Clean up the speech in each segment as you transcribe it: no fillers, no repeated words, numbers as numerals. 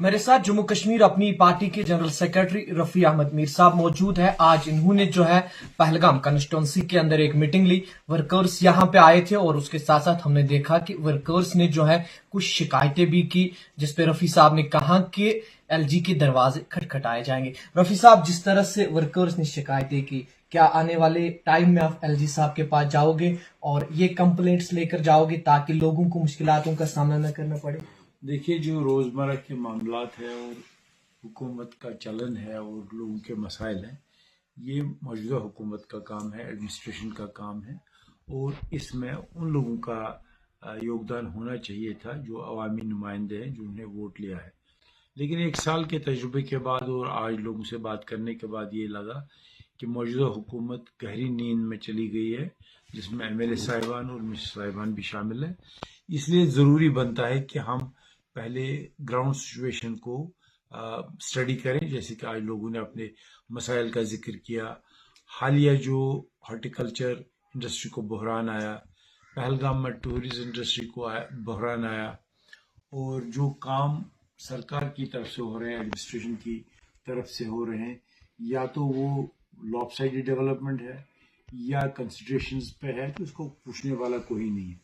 मेरे साथ जम्मू कश्मीर अपनी पार्टी के जनरल सेक्रेटरी रफी अहमद मीर साहब मौजूद है। आज इन्होंने जो है पहलगाम कंस्टिट्यूंसी के अंदर एक मीटिंग ली। वर्कर्स यहाँ पे आए थे और उसके साथ साथ हमने देखा कि वर्कर्स ने जो है कुछ शिकायतें भी की, जिसपे रफी साहब ने कहा कि एलजी के दरवाजे खटखटाए जाएंगे। रफी साहब, जिस तरह से वर्कर्स ने शिकायतें की, क्या आने वाले टाइम में आप एलजी साहब के पास जाओगे और ये कंप्लेंट्स लेकर जाओगे ताकि लोगों को मुश्किलातों का सामना न करना पड़े? देखिए, जो रोज़मर्रा के मामलात है और हुकूमत का चलन है और लोगों के मसाइल हैं, ये मौजूदा हुकूमत का काम है, एडमिनिस्ट्रेशन का काम है और इसमें उन लोगों का योगदान होना चाहिए था जो अवामी नुमाइंदे हैं, जो उन्हें वोट लिया है। लेकिन एक साल के तजुर्बे के बाद और आज लोगों से बात करने के बाद ये लगा कि मौजूदा हुकूमत गहरी नींद में चली गई है, जिसमें एमएलए साहिबान और मिनिस्टर साहिबान भी शामिल हैं। इसलिए ज़रूरी बनता है कि हम पहले ग्राउंड सिचुएशन को स्टडी करें, जैसे कि आज लोगों ने अपने मसाइल का जिक्र किया। हालिया जो हॉर्टिकल्चर इंडस्ट्री को बहरान आया, पहलगाम में टूरिज्म इंडस्ट्री को बहरान आया, और जो काम सरकार की तरफ से हो रहे हैं, एडमिनिस्ट्रेशन की तरफ से हो रहे हैं, या तो वो लॉपसाइडेड डेवलपमेंट है या कंसिडरेशंस पे है, तो उसको पूछने वाला कोई नहीं है,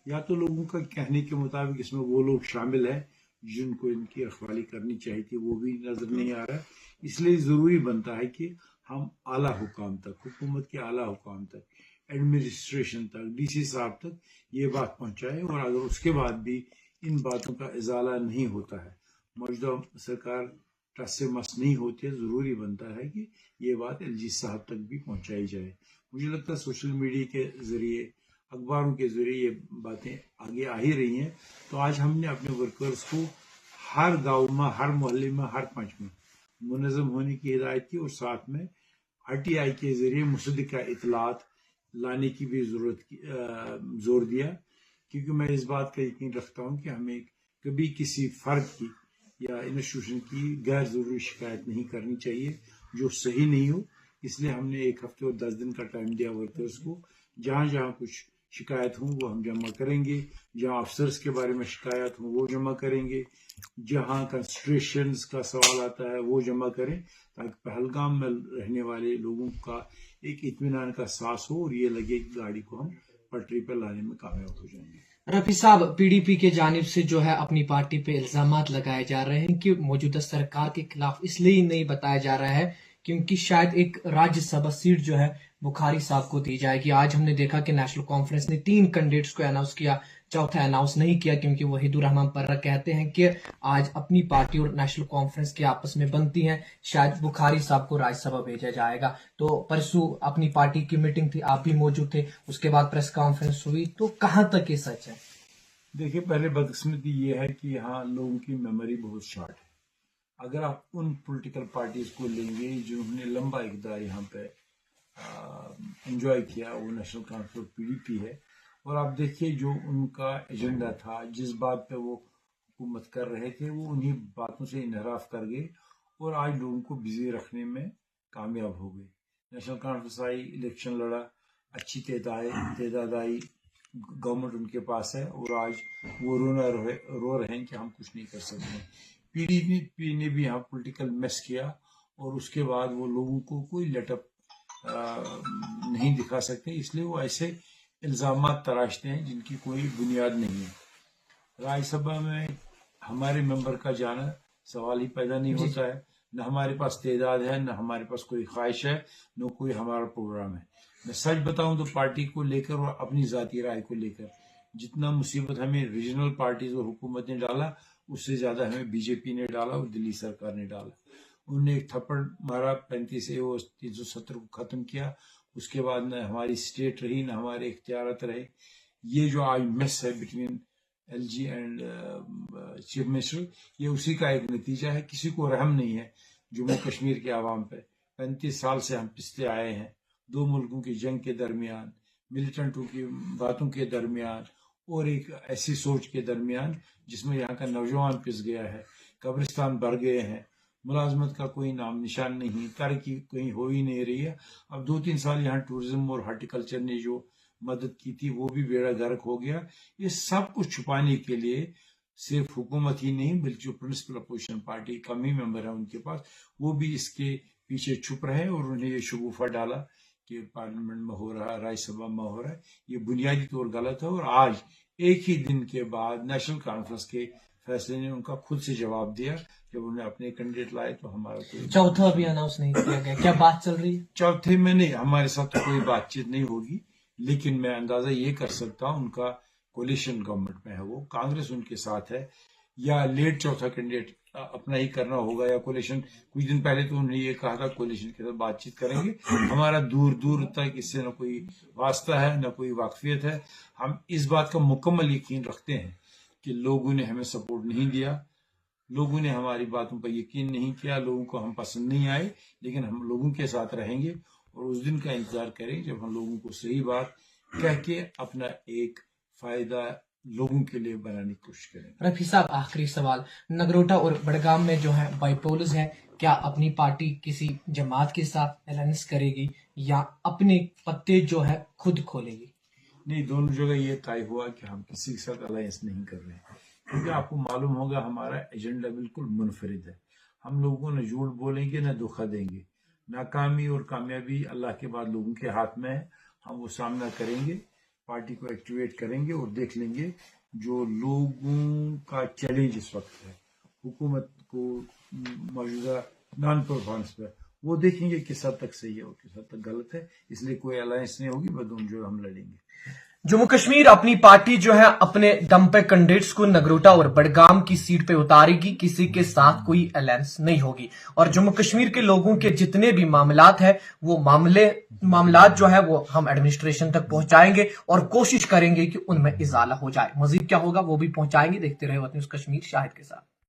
या तो लोगों का कहने के मुताबिक इसमें वो लोग शामिल हैं जिनको इनकी रखवाली करनी चाहिए थी, वो भी नजर नहीं आ रहा। इसलिए ज़रूरी बनता है कि हम आला हुकाम तक, हुकूमत के आला हुकाम तक, एडमिनिस्ट्रेशन तक, डीसी साहब तक ये बात पहुंचाए, और अगर उसके बाद भी इन बातों का इजाला नहीं होता है, मौजूदा सरकार टस से मस नहीं होती है, ज़रूरी बनता है कि ये बात एलजी साहब तक भी पहुंचाई जाए। मुझे लगता है सोशल मीडिया के ज़रिए, अखबारों के ज़रिए ये बातें आगे आ ही रही हैं। तो आज हमने अपने वर्कर्स को हर गांव में, हर मोहल्ले में, हर पंच में मुनज़्ज़म होने की हिदायत की, और साथ में आरटीआई के ज़रिए मुसद्दिक़ा इतलात लाने की भी जोर दिया, क्योंकि मैं इस बात का यकीन रखता हूँ कि हमें कभी किसी फ़र्द की या इंस्टीट्यूशन की गैर ज़रूरी शिकायत नहीं करनी चाहिए जो सही नहीं हो। इसलिए हमने 1 हफ्ते और 10 दिन का टाइम दिया वर्कर्स को। जहाँ जहाँ कुछ शिकायत हो वो हम जमा करेंगे, जहाँ अफसर्स के बारे में शिकायत हो वो जमा करेंगे, जहाँ कंस्ट्रेशंस का सवाल आता है वो जमा करें, ताकि पहलगाम में रहने वाले लोगों का एक इत्मीनान का सांस हो और ये लगे कि गाड़ी को हम पटरी पर लाने में कामयाब हो जाएंगे। रफी साहब, पीडीपी के जानिब से जो है अपनी पार्टी पे इल्जामात लगाए जा रहे हैं कि मौजूदा सरकार के खिलाफ इसलिए नहीं बताया जा रहा है क्योंकि शायद एक राज्यसभा सीट जो है बुखारी साहब को दी जाएगी। आज हमने देखा कि नेशनल कॉन्फ्रेंस ने 3 कैंडिडेट्स को अनाउंस किया, चौथा अनाउंस नहीं किया क्योंकि वहीदुर रहमान पर्रा कहते हैं कि आज अपनी पार्टी और नेशनल कॉन्फ्रेंस की आपस में बनती है, शायद बुखारी साहब को राज्यसभा भेजा जाएगा। तो परसों अपनी पार्टी की मीटिंग थी, आप भी मौजूद थे, उसके बाद प्रेस कॉन्फ्रेंस हुई, तो कहाँ तक ये सच है? देखिए, पहले बदकिस्मती ये है कि यहाँ लोगों की मेमोरी बहुत शॉर्ट है। अगर आप उन पॉलिटिकल पार्टीज को लेंगे जिन्होंने लंबा इक़्तिदार यहाँ पे एंजॉय किया, वो नेशनल कॉन्फ्रेंस पीडीपी है, और आप देखिए जो उनका एजेंडा था, जिस बात पे वो हुकूमत कर रहे थे, वो उन्हीं बातों से इनहराफ कर गए और आज लोगों को बिजी रखने में कामयाब हो गए। नेशनल कॉन्फ्रेंस आई, इलेक्शन लड़ा, अच्छी तादाद आई, गवर्नमेंट उनके पास है, और आज वो रो रहे हैं कि हम कुछ नहीं कर सकते। पीडीपी ने भी यहाँ पॉलिटिकल मेस किया, और उसके बाद वो लोगों को कोई लेटअप नहीं दिखा सकते, इसलिए वो ऐसे इल्ज़ामात तराशते हैं जिनकी कोई बुनियाद नहीं है। राज्यसभा में हमारे मेंबर का जाना सवाल ही पैदा नहीं होता है, न हमारे पास तादाद है, न हमारे पास कोई ख्वाहिश है, न कोई हमारा प्रोग्राम है। मैं सच बताऊं तो पार्टी को लेकर और अपनी ज़ाती राय को लेकर जितना मुसीबत हमें रीजनल पार्टीज और हुकूमत ने डाला, उससे ज़्यादा हमें बीजेपी ने डाला और दिल्ली सरकार ने डाला। उन्होंने एक थप्पड़ मारा, 35 ए 370 को ख़त्म किया, उसके बाद न हमारी स्टेट रही, न हमारे इख्तियारात रहे। ये जो आज मिस है between LG and chief minister, ये उसी का एक नतीजा है। किसी को रहम नहीं है जम्मू कश्मीर के आवाम पे। 35 साल से हम पिसते आए हैं, 2 मुल्कों की जंग के दरमियान, मिलिटेंटों की बातों के दरमियान, और एक ऐसी सोच के दरमियान जिसमें यहाँ का नौजवान पिस गया है, कब्रिस्तान भर गए हैं, मुलाजमत का कोई नाम निशान नहीं, तरक्की कहीं हो ही नहीं रही है। अब 2-3 साल यहाँ टूरिज्म और हॉर्टिकल्चर ने जो मदद की थी वो भी बेड़ा गर्क हो गया। ये सब कुछ छुपाने के लिए صرف حکومت ہی نہیں بلکہ جو پرنسپل اپوزیشن پارٹی کم ہی ممبر ہیں ان کے پاس، وہ بھی اس کے پیچھے چھپ رہے اور انہیں یہ شگوفہ ڈالا کہ پارلیمنٹ میں ہو رہا ہے، راجیہ سبھا میں ہو رہا ہے. یہ بنیادی طور غلط ہے. اور آج ایک ہی دن کے بعد نیشنل کانفرنس کے فیصلے نے ان کا خود سے جواب دیا. جب انہوں نے اپنے کینڈیڈیٹ لائے تو ہمارا کوئی چوتھا بھی اناؤنس نہیں کیا گیا. کیا بات چل رہی ہے؟ چوتھے میں نہیں، ہمارے ساتھ تو کوئی بات چیت نہیں ہوگی، لیکن میں اندازہ یہ کر سکتا ہوں ان کا کولیشن گورنمنٹ میں ہے، وہ کانگریس ان کے ساتھ ہے، یا لیٹ چوتھا کینڈیڈیٹ اپنا ہی کرنا ہوگا یا کولیشن. کچھ دن پہلے تو انہوں نے یہ کہا تھا کولیشن کے ساتھ بات چیت کریں گے. ہمارا دور دور تک اس سے نہ کوئی واسطہ ہے نہ کوئی واقفیت ہے. ہم اس بات کا مکمل یقین رکھتے ہیں کہ لوگوں نے ہمیں سپورٹ نہیں دیا، لوگوں نے ہماری باتوں پر یقین نہیں کیا، لوگوں کو ہم پسند نہیں آئے، لیکن ہم لوگوں کے ساتھ رہیں گے اور اس دن کا انتظار کریں جب ہم لوگوں کو صحیح بات کہہ کے اپنا ایک فائدہ لوگوں کے لیے بنانے کی کوشش کریں. رفیع صاحب، آخری سوال. نگروٹا اور بڑگام میں جو ہے بائی پولز ہے، کیا اپنی پارٹی کسی جماعت کے ساتھ الائنس کرے گی یا اپنے پتے جو ہے خود کھولے گی؟ نہیں، دونوں جگہ یہ طے ہوا کہ ہم کسی کے ساتھ الائنس نہیں کر رہے ہیں، کیونکہ آپ کو معلوم ہوگا ہمارا ایجنڈا بالکل منفرد ہے. ہم لوگوں کو نہ جھوٹ بولیں گے نہ دھوکہ دیں گے. ناکامی اور کامیابی اللہ کے بعد لوگوں کے ہاتھ میں ہے. ہم وہ سامنا کریں گے، پارٹی کو ایکٹیویٹ کریں گے اور دیکھ لیں گے جو لوگوں کا چیلنج اس وقت ہے حکومت کو موجودہ نان پرفارمنس پہ، وہ دیکھیں گے کس حد تک صحیح ہے اور کس حد تک غلط ہے. اس لیے کوئی الائنس نہیں ہوگی، بس دونوں جو ہم لڑیں گے. جموں کشمیر اپنی پارٹی جو ہے اپنے دم پہ کینڈیڈیٹس کو نگروٹا اور بڑگام کی سیٹ پہ اتارے گی، کسی کے ساتھ کوئی الائنس نہیں ہوگی. اور جموں کشمیر کے لوگوں کے جتنے بھی معاملات ہیں وہ معاملات جو ہے وہ ہم ایڈمنسٹریشن تک پہنچائیں گے اور کوشش کریں گے کہ ان میں ازالہ ہو جائے. مزید کیا ہوگا وہ بھی پہنچائیں گے. دیکھتے رہے وطن نیوز کشمیر، شاہد کے ساتھ.